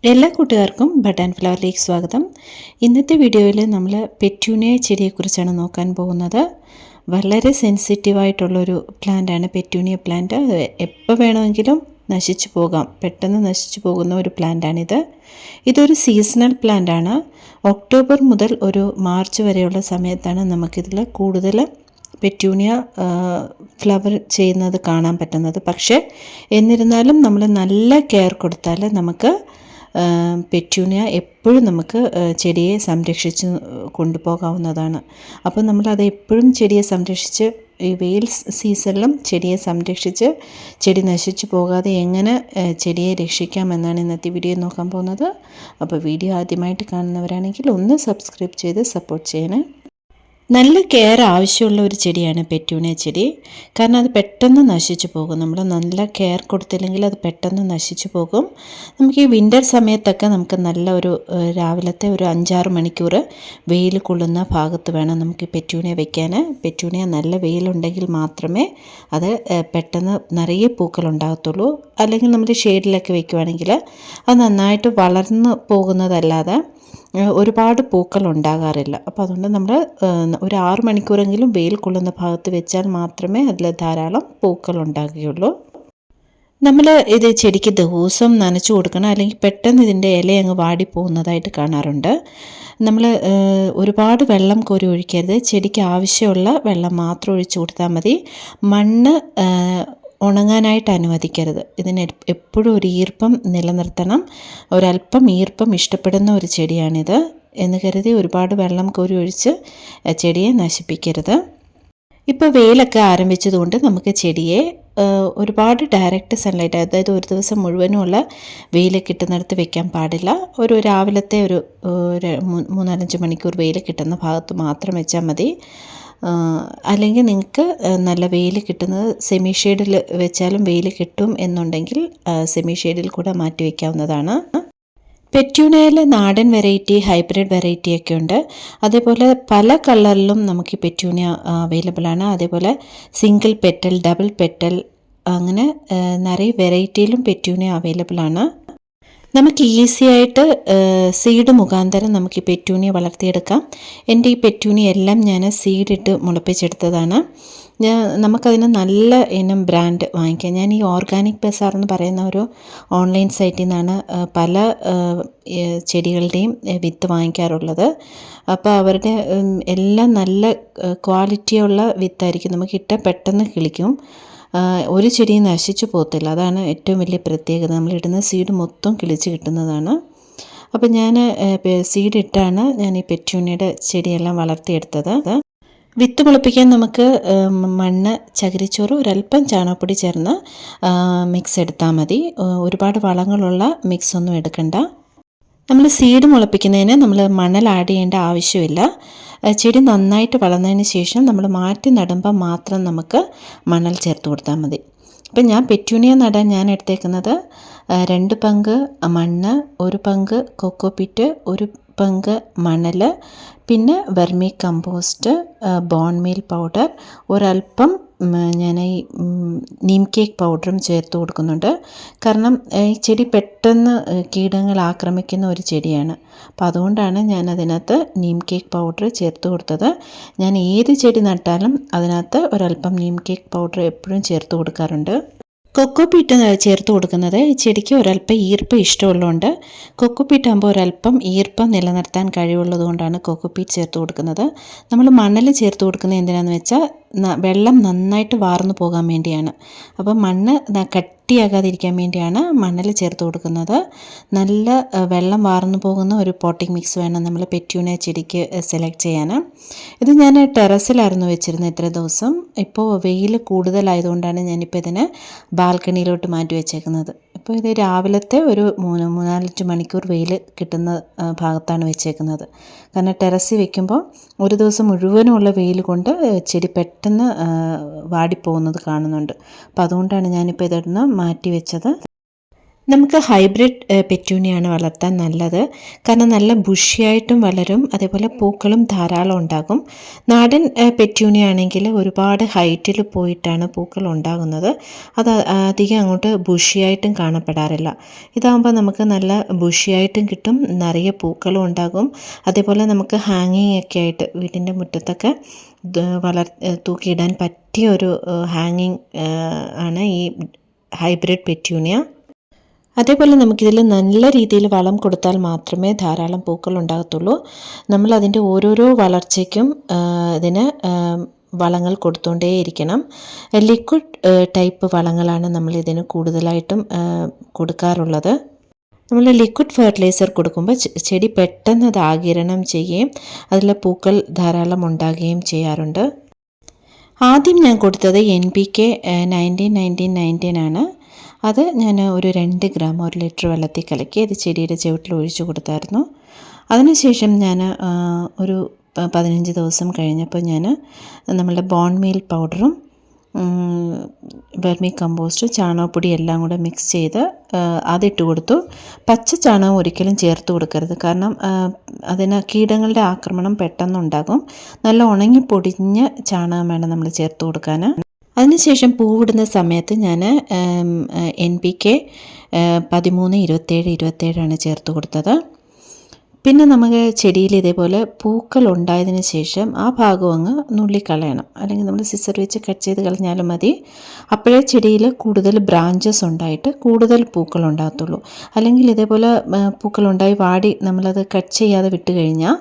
എല്ലാ കൂട്ടുകാർക്കും ബട്ടൺ ഫ്ലവറിലേക്ക് സ്വാഗതം. ഇന്നത്തെ വീഡിയോയിൽ നമ്മൾ പെറ്റൂണിയ ചെടിയെക്കുറിച്ചാണ് നോക്കാൻ പോകുന്നത്. വളരെ സെൻസിറ്റീവായിട്ടുള്ളൊരു പ്ലാന്റാണ് പെറ്റൂണിയ പ്ലാന്റ്. എപ്പോൾ വേണമെങ്കിലും നശിച്ചു പോകാം, പെട്ടെന്ന് നശിച്ചു പോകുന്ന ഒരു പ്ലാന്റാണിത്. ഇതൊരു സീസണൽ പ്ലാന്റാണ്. ഒക്ടോബർ മുതൽ ഒരു മാർച്ച് വരെയുള്ള സമയത്താണ് നമുക്കിതിൽ കൂടുതൽ പെറ്റൂണിയ ഫ്ലവർ ചെയ്യുന്നത് കാണാൻ പറ്റുന്നത്. പക്ഷേ എന്നിരുന്നാലും നമ്മൾ നല്ല കെയർ കൊടുത്താൽ നമുക്ക് പെറ്റൂണിയ എപ്പോഴും നമുക്ക് ചെടിയെ സംരക്ഷിച്ച് കൊണ്ടുപോകാവുന്നതാണ്. അപ്പോൾ നമ്മളത് എപ്പോഴും ചെടിയെ സംരക്ഷിച്ച് ഈ വെയിൽ സീസണിലും ചെടിയെ സംരക്ഷിച്ച് ചെടി നശിച്ചു പോകാതെ എങ്ങനെ ചെടിയെ രക്ഷിക്കാമെന്നാണ് ഇന്നത്തെ വീഡിയോ നോക്കാൻ പോകുന്നത്. അപ്പോൾ വീഡിയോ ആദ്യമായിട്ട് കാണുന്നവരാണെങ്കിൽ ഒന്ന് സബ്സ്ക്രൈബ് ചെയ്ത് സപ്പോർട്ട് ചെയ്യണേ. നല്ല കെയർ ആവശ്യമുള്ള ഒരു ചെടിയാണ് പെറ്റൂണിയ ചെടി. കാരണം അത് പെട്ടെന്ന് നശിച്ചു പോകും. നമ്മൾ നല്ല കെയർ കൊടുത്തില്ലെങ്കിൽ അത് പെട്ടെന്ന് നശിച്ചു പോകും. നമുക്ക് ഈ വിൻ്റർ സമയത്തൊക്കെ നമുക്ക് നല്ല ഒരു രാവിലത്തെ ഒരു 5-6 മണിക്കൂർ വെയിൽ കൊള്ളുന്ന ഭാഗത്ത് വേണം നമുക്ക് പെറ്റൂണിയ വെക്കാൻ. പെറ്റൂണിയ നല്ല വെയിലുണ്ടെങ്കിൽ മാത്രമേ അത് പെട്ടെന്ന് നിറയെ പൂക്കളുണ്ടാകത്തുള്ളൂ. അല്ലെങ്കിൽ നമ്മൾ ഷെയ്ഡിലൊക്കെ വെക്കുവാണെങ്കിൽ അത് നന്നായിട്ട് വളർന്നു പോകുന്നതല്ലാതെ ഒരുപാട് പൂക്കൾ ഉണ്ടാകാറില്ല. അപ്പോൾ അതുകൊണ്ട് നമ്മൾ ഒരു 6 മണിക്കൂറെങ്കിലും വെയിൽ കൊള്ളുന്ന ഭാഗത്ത് വെച്ചാൽ മാത്രമേ അതിൽ ധാരാളം പൂക്കൾ ഉണ്ടാകുകയുള്ളൂ. നമ്മൾ ഇത് ചെടിക്ക് ദിവസം നനച്ചു കൊടുക്കണം, അല്ലെങ്കിൽ പെട്ടെന്ന് ഇതിൻ്റെ ഇല അങ്ങ് വാടിപ്പോകുന്നതായിട്ട് കാണാറുണ്ട്. നമ്മൾ ഒരുപാട് വെള്ളം കോരി ഒഴിക്കരുത്. ചെടിക്ക് ആവശ്യമുള്ള വെള്ളം മാത്രം ഒഴിച്ചു കൊടുത്താൽ മതി. മണ്ണ് ഉണങ്ങാനായിട്ട് അനുവദിക്കരുത്. ഇതിന് എപ്പോഴും ഒരു ഈർപ്പം നിലനിർത്തണം. ഒരല്പം ഈർപ്പം ഇഷ്ടപ്പെടുന്ന ഒരു ചെടിയാണിത് എന്ന് കരുതി ഒരുപാട് വെള്ളം കോരി ഒഴിച്ച് ചെടിയെ നശിപ്പിക്കരുത്. ഇപ്പോൾ വെയിലൊക്കെ ആരംഭിച്ചതുകൊണ്ട് നമുക്ക് ചെടിയെ ഒരുപാട് ഡയറക്റ്റ് സൺലൈറ്റ്, അതായത് ഒരു ദിവസം മുഴുവനുമുള്ള വെയിൽ കിട്ടുന്നിടത്ത് വെക്കാൻ പാടില്ല. രാവിലത്തെ ഒരു 3-4 മണിക്കൂർ വെയിൽ കിട്ടുന്ന ഭാഗത്ത് മാത്രം വെച്ചാൽ മതി. അല്ലെങ്കിൽ നിങ്ങൾക്ക് നല്ല വെയിൽ കിട്ടുന്നത് സെമി ഷെയ്ഡിൽ വെച്ചാലും വെയിൽ കിട്ടും എന്നുണ്ടെങ്കിൽ സെമി ഷെയ്ഡിൽ കൂടെ മാറ്റി വയ്ക്കാവുന്നതാണ്. പെറ്റൂണിയയിൽ നാടൻ വെറൈറ്റി, ഹൈബ്രിഡ് വെറൈറ്റി ഒക്കെ ഉണ്ട്. അതേപോലെ പല കളറിലും നമുക്ക് പെറ്റൂണിയ അവൈലബിൾ ആണ്. അതേപോലെ സിംഗിൾ പെറ്റൽ, ഡബിൾ പെറ്റൽ, അങ്ങനെ നിറയെ വെറൈറ്റിയിലും പെറ്റൂണിയ അവൈലബിൾ ആണ്. നമുക്ക് ഈസി ആയിട്ട് സീഡ് മുഖാന്തരം നമുക്ക് ഈ പെറ്റൂണിയ വളർത്തിയെടുക്കാം. എൻ്റെ ഈ പെറ്റൂണിയ എല്ലാം ഞാൻ സീഡിട്ട് മുളപ്പിച്ചെടുത്തതാണ്. നമുക്കതിന് നല്ല ഇനം ബ്രാൻഡ് വാങ്ങിക്കാം. ഞാൻ ഈ ഓർഗാനിക് ബസാർ എന്ന് പറയുന്ന ഒരു ഓൺലൈൻ സൈറ്റിൽ നിന്നാണ് പല ചെടികളുടെയും വിത്ത് വാങ്ങിക്കാറുള്ളത്. അപ്പോൾ അവരുടെ എല്ലാം നല്ല ക്വാളിറ്റിയുള്ള വിത്തായിരിക്കും. നമുക്കിട്ട് പെട്ടെന്ന് കിളിക്കും. ഒരു ചെടിയും നശിച്ചു പോകത്തില്ല. അതാണ് ഏറ്റവും വലിയ പ്രത്യേകത. നമ്മളിടുന്ന സീഡ് മൊത്തം കിളിച്ച് കിട്ടുന്നതാണ്. അപ്പോൾ ഞാൻ സീഡ് ഇട്ടാണ് ഞാൻ ഈ പെറ്റൂണിയുടെ ചെടിയെല്ലാം വളർത്തിയെടുത്തത്. വിത്ത് മുളപ്പിക്കാൻ നമുക്ക് മണ്ണ്, ചകിരിച്ചോറ്, ഒരല്പം ചാണകപ്പൊടി ചേർന്ന് മിക്സ് എടുത്താൽ മതി. ഒരുപാട് വളങ്ങളുള്ള മിക്സ് ഒന്നും എടുക്കണ്ട. നമ്മൾ സീഡ് മുളപ്പിക്കുന്നതിന് നമ്മൾ മണൽ ആഡ് ചെയ്യേണ്ട ആവശ്യമില്ല. ചെടി നന്നായിട്ട് വളർന്നതിന് ശേഷം നമ്മൾ മാറ്റി നടുമ്പോൾ മാത്രം നമുക്ക് മണൽ ചേർത്ത് കൊടുത്താൽ മതി. അപ്പം ഞാൻ പെറ്റൂണിയ നടാൻ ഞാൻ എടുത്തേക്കുന്നത് 2 പങ്ക് മണ്ണ്, 1 പങ്ക് കൊക്കോപിറ്റ്, 1 പങ്ക് മണൽ, പിന്നെ vermicompost, bone meal powder, ഒരല്പം ഞാൻ ഈ നീം കേക്ക് പൗഡറും ചേർത്ത് കൊടുക്കുന്നുണ്ട്. കാരണം ഈ ചെടി പെട്ടെന്ന് കീടങ്ങൾ ആക്രമിക്കുന്ന ഒരു ചെടിയാണ്. അപ്പോൾ അതുകൊണ്ടാണ് ഞാൻ അതിനകത്ത് നീം കേക്ക് പൗഡർ ചേർത്ത് കൊടുത്തത്. ഞാൻ ഏത് ചെടി നട്ടാലും അതിനകത്ത് ഒരല്പം നീം കേക്ക് പൗഡർ എപ്പോഴും ചേർത്ത് കൊടുക്കാറുണ്ട്. കൊക്കോപീറ്റ് ചേർത്ത് കൊടുക്കുന്നത് ഈ ചെടിക്ക് ഒരല്പം ഈർപ്പം ഇഷ്ടമുള്ളതുകൊണ്ട്, കൊക്കോപീറ്റ് ആകുമ്പോൾ ഒരല്പം ഈർപ്പം നിലനിർത്താൻ കഴിവുള്ളത് കൊണ്ടാണ് കൊക്കോപീറ്റ് ചേർത്ത് കൊടുക്കുന്നത്. നമ്മൾ മണ്ണിൽ ചേർത്ത് കൊടുക്കുന്നത് എന്തിനാണെന്ന് വെച്ചാൽ വെള്ളം നന്നായിട്ട് വാർന്നു പോകാൻ വേണ്ടിയാണ്. അപ്പോൾ മണ്ണ് കട്ടിയാകാതിരിക്കാൻ വേണ്ടിയാണ് മണ്ണിൽ ചേർത്ത് കൊടുക്കുന്നത്. നല്ല വെള്ളം വാർന്നു പോകുന്ന ഒരു പോട്ടിംഗ് മിക്സ് വേണം നമ്മൾ പെറ്റൂണിയ ചെടിക്ക് സെലക്ട് ചെയ്യാൻ. ഇത് ഞാൻ ടെറസിലായിരുന്നു വെച്ചിരുന്നത് ഇത്ര ദിവസം. ഇപ്പോൾ വെയിൽ കൂടുതലായതുകൊണ്ടാണ് ഞാനിപ്പോൾ ഇതിനെ ബാൽക്കണിയിലോട്ട് മാറ്റി വെച്ചേക്കുന്നത്. ഇപ്പോൾ ഇത് രാവിലത്തെ ഒരു 3-4 മണിക്കൂർ വെയിൽ കിട്ടുന്ന ഭാഗത്താണ് വെച്ചേക്കുന്നത്. കാരണം ടെറസിൽ വെക്കുമ്പോൾ ഒരു ദിവസം മുഴുവനുമുള്ള വെയിൽ കൊണ്ട് ചെടി പെട്ടെന്ന് വാടിപ്പോകുന്നത് കാണുന്നുണ്ട്. അപ്പോൾ അതുകൊണ്ടാണ് ഞാനിപ്പോൾ ഇതൊന്ന് മാറ്റി വെച്ചത്. നമുക്ക് ഹൈബ്രിഡ് പെറ്റൂണിയാണ് വളർത്താൻ നല്ലത്. കാരണം നല്ല ബുഷിയായിട്ടും വളരും, അതേപോലെ പൂക്കളും ധാരാളം ഉണ്ടാകും. നാടൻ പെറ്റൂണിയാണെങ്കിൽ ഒരുപാട് ഹൈറ്റിൽ പോയിട്ടാണ് പൂക്കൾ ഉണ്ടാകുന്നത്. അത് അധികം അങ്ങോട്ട് ബുഷിയായിട്ടും കാണപ്പെടാറില്ല. ഇതാകുമ്പോൾ നമുക്ക് നല്ല ബുഷിയായിട്ടും കിട്ടും, നിറയെ പൂക്കളും ഉണ്ടാകും. അതേപോലെ നമുക്ക് ഹാങ്ങിങ് ഒക്കെ ആയിട്ട് വീടിൻ്റെ മുറ്റത്തൊക്കെ തൂക്കിയിടാൻ പറ്റിയ ഒരു ഹാങ്ങിങ് ആണ് ഈ ഹൈബ്രിഡ് പെറ്റൂണിയ. അതേപോലെ നമുക്കിതിൽ നല്ല രീതിയിൽ വളം കൊടുത്താൽ മാത്രമേ ധാരാളം പൂക്കൾ ഉണ്ടാകത്തുള്ളൂ. നമ്മൾ അതിൻ്റെ ഓരോരോ വളർച്ചയ്ക്കും ഇതിന് വളങ്ങൾ കൊടുത്തുകൊണ്ടേയിരിക്കണം. ലിക്വിഡ് ടൈപ്പ് വളങ്ങളാണ് നമ്മൾ ഇതിന് കൂടുതലായിട്ടും കൊടുക്കാറുള്ളത്. നമ്മൾ ലിക്വിഡ് ഫെർട്ടിലൈസർ കൊടുക്കുമ്പോൾ ചെടി പെട്ടെന്ന് അത് ആഗിരണം ചെയ്യുകയും അതിലെ പൂക്കൾ ധാരാളം ഉണ്ടാകുകയും ചെയ്യാറുണ്ട്. ആദ്യം ഞാൻ കൊടുത്തത് NPK 19-19-19 ആണ്. അത് ഞാൻ ഒരു 2 ഗ്രാം 1 ലിറ്റർ വെള്ളത്തിൽ കലക്കി അത് ചെടിയുടെ ചുവട്ടിൽ ഒഴിച്ചു കൊടുത്തായിരുന്നു. അതിനുശേഷം ഞാൻ ഒരു 15 ദിവസം കഴിഞ്ഞപ്പോൾ ഞാൻ നമ്മളുടെ ബോൺ മീൽ പൗഡറും വെർമി കമ്പോസ്റ്റ് ചാണകപ്പൊടി എല്ലാം കൂടെ മിക്സ് ചെയ്ത് അതിട്ട് കൊടുത്തു. പച്ച ചാണകം ഒരിക്കലും ചേർത്ത് കൊടുക്കരുത്, കാരണം അതിന് കീടങ്ങളുടെ ആക്രമണം പെട്ടെന്നുണ്ടാകും. നല്ല ഉണങ്ങി പൊടിഞ്ഞ ചാണകം വേണം നമ്മൾ ചേർത്ത് കൊടുക്കാൻ. അതിനുശേഷം പൂവിടുന്ന സമയത്ത് ഞാൻ NPK 13-27-27 ചേർത്ത് കൊടുത്തത്. പിന്നെ നമുക്ക് ചെടിയിൽ ഇതേപോലെ പൂക്കൾ ഉണ്ടായതിന് ശേഷം ആ ഭാഗം അങ്ങ് നുള്ളിക്കളയണം, അല്ലെങ്കിൽ നമ്മൾ സിസർ വെച്ച് കട്ട് ചെയ്ത് കളഞ്ഞാലും മതി. അപ്പോഴേ ചെടിയിൽ കൂടുതൽ ബ്രാഞ്ചസ് ഉണ്ടായിട്ട് കൂടുതൽ പൂക്കൾ ഉണ്ടാകത്തുള്ളൂ. അല്ലെങ്കിൽ ഇതേപോലെ പൂക്കളുണ്ടായി വാടി നമ്മളത് കട്ട് ചെയ്യാതെ വിട്ട് കഴിഞ്ഞാൽ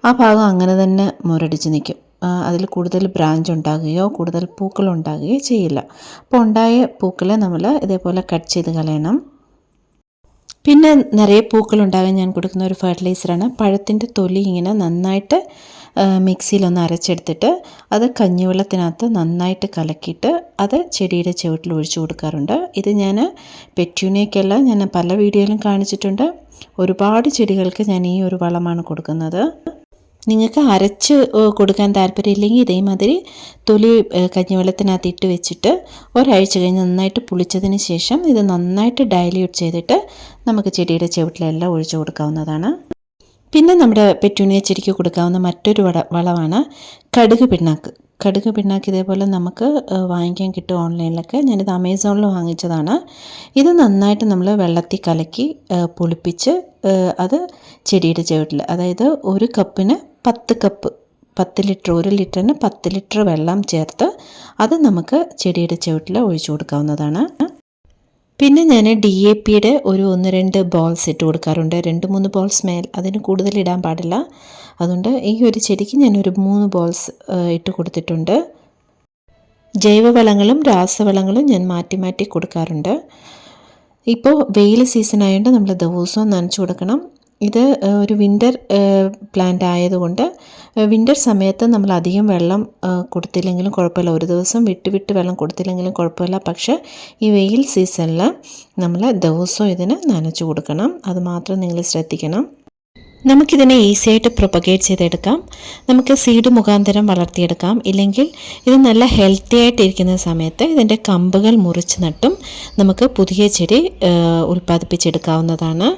ആ ഭാഗം അങ്ങനെ തന്നെ മുരടിച്ച് നിൽക്കും. അതിൽ കൂടുതൽ ബ്രാഞ്ച് ഉണ്ടാകുകയോ കൂടുതൽ പൂക്കൾ ഉണ്ടാകുകയോ ചെയ്യില്ല. അപ്പോൾ ഉണ്ടായ പൂക്കളെ നമ്മൾ ഇതേപോലെ കട്ട് ചെയ്ത് കളയണം. പിന്നെ നിറയെ പൂക്കൾ ഉണ്ടാകാൻ ഞാൻ കൊടുക്കുന്ന ഒരു ഫെർട്ടിലൈസറാണ് പഴത്തിൻ്റെ തൊലി ഇങ്ങനെ നന്നായിട്ട് മിക്സിയിലൊന്ന് അരച്ചെടുത്തിട്ട് അത് കഞ്ഞിവെള്ളത്തിനകത്ത് നന്നായിട്ട് കലക്കിയിട്ട് അത് ചെടിയുടെ ചുവട്ടിൽ ഒഴിച്ചു കൊടുക്കാറുണ്ട്. ഇത് ഞാൻ പെറ്റൂണിയയ്ക്കല്ല, ഞാൻ പല വീഡിയോയിലും കാണിച്ചിട്ടുണ്ട്. ഒരുപാട് ചെടികൾക്ക് ഞാൻ ഈ ഒരു വളമാണ് കൊടുക്കുന്നത്. നിങ്ങൾക്ക് അരച്ച് കൊടുക്കാൻ താല്പര്യമില്ലെങ്കിൽ ഇതേമാതിരി തൊലി കഞ്ഞിവെള്ളത്തിനകത്ത് ഇട്ട് വെച്ചിട്ട് ഒരാഴ്ച കഴിഞ്ഞ് നന്നായിട്ട് പുളിച്ചതിന് ശേഷം ഇത് നന്നായിട്ട് ഡൈല്യൂട്ട് ചെയ്തിട്ട് നമുക്ക് ചെടിയുടെ ചുവട്ടിലെല്ലാം ഒഴിച്ചു കൊടുക്കാവുന്നതാണ്. പിന്നെ നമ്മുടെ പെറ്റൂണിയ ചെടിക്ക് കൊടുക്കാവുന്ന മറ്റൊരു വളമാണ് കടുക് പിണ്ണാക്ക്. കടുക് പിണ്ണാക്ക് ഇതേപോലെ നമുക്ക് വാങ്ങിക്കാൻ കിട്ടും ഓൺലൈനിലൊക്കെ. ഞാനിത് ആമസോണിൽ വാങ്ങിച്ചതാണ്. ഇത് നന്നായിട്ട് നമ്മൾ വെള്ളത്തിൽ കലക്കി പുളിപ്പിച്ച് അത് ചെടിയുടെ ചുവട്ടിൽ, അതായത് ഒരു കപ്പിന് 10 കപ്പ് 10 ലിറ്റർ 1 ലിറ്ററിന് 10 ലിറ്റർ വെള്ളം ചേർത്ത് അത് നമുക്ക് ചെടിയുടെ ചുവട്ടിൽ ഒഴിച്ചു കൊടുക്കാവുന്നതാണ്. പിന്നെ ഞാൻ DAPയുടെ ഒരു 1-2 ബോൾസ് ഇട്ട് കൊടുക്കാറുണ്ട്. 2-3 ബോൾസ് അതിന് കൂടുതൽ ഇടാൻ പാടില്ല. അതുകൊണ്ട് ഈ ഒരു ചെടിക്ക് ഞാനൊരു 3 ബോൾസ് ഇട്ട് കൊടുത്തിട്ടുണ്ട്. ജൈവവളങ്ങളും രാസവളങ്ങളും ഞാൻ മാറ്റി മാറ്റി കൊടുക്കാറുണ്ട്. ഇപ്പോൾ വെയിൽ സീസൺ ആയതുകൊണ്ട് നമ്മൾ ദിവസവും നനച്ചു കൊടുക്കണം. ഇത് ഒരു വിൻ്റർ പ്ലാന്റ് ആയതുകൊണ്ട് വിൻ്റർ സമയത്ത് നമ്മൾ അധികം വെള്ളം കൊടുത്തില്ലെങ്കിലും കുഴപ്പമില്ല, ഒരു ദിവസം വിട്ട് വെള്ളം കൊടുത്തില്ലെങ്കിലും കുഴപ്പമില്ല. പക്ഷേ ഈ വെയിൽ സീസണിൽ നമ്മൾ ദിവസവും ഇതിന് നനച്ചു കൊടുക്കണം. അത് മാത്രം നിങ്ങൾ ശ്രദ്ധിക്കണം. നമുക്കിതിനെ ഈസിയായിട്ട് പ്രൊപ്പഗേറ്റ് ചെയ്തെടുക്കാം. നമുക്ക് സീഡ് മുഖാന്തരം വളർത്തിയെടുക്കാം. ഇല്ലെങ്കിൽ ഇത് നല്ല ഹെൽത്തി ആയിട്ടിരിക്കുന്ന സമയത്ത് ഇതിൻ്റെ കമ്പുകൾ മുറിച്ച് നട്ടും നമുക്ക് പുതിയ ചെടി ഉൽപ്പാദിപ്പിച്ചെടുക്കാവുന്നതാണ്.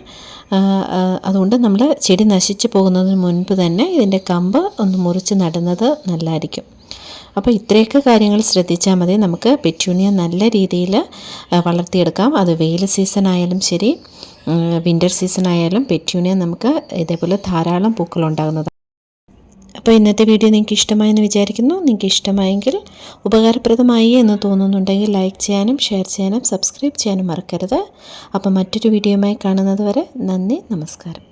അതുകൊണ്ട് നമ്മൾ ചെടി നശിച്ചു പോകുന്നതിന് മുൻപ് തന്നെ ഇതിൻ്റെ കമ്പ് ഒന്ന് മുറിച്ച് നടുന്നത് നല്ലതായിരിക്കും. അപ്പോൾ ഇത്രയൊക്കെ കാര്യങ്ങൾ ശ്രദ്ധിച്ചാൽ മതി, നമുക്ക് പെറ്റൂണിയ നല്ല രീതിയിൽ വളർത്തിയെടുക്കാം. അത് വെയിൽ സീസൺ ആയാലും ശരി, വിൻ്റർ സീസൺ ആയാലും പെറ്റൂണിയ നമുക്ക് ഇതേപോലെ ധാരാളം പൂക്കൾ ഉണ്ടാകുന്നതാണ്. അപ്പോൾ ഇന്നത്തെ വീഡിയോ നിങ്ങൾക്ക് ഇഷ്ടമായെന്ന് വിചാരിക്കുന്നു. നിങ്ങൾക്ക് ഇഷ്ടമായെങ്കിൽ, ഉപകാരപ്രദമായി എന്ന് തോന്നുന്നുണ്ടെങ്കിൽ ലൈക്ക് ചെയ്യാനും ഷെയർ ചെയ്യാനും സബ്സ്ക്രൈബ് ചെയ്യാനും മറക്കരുത്. അപ്പോൾ മറ്റൊരു വീഡിയോയുമായി കാണുന്നത് വരെ നന്ദി, നമസ്കാരം.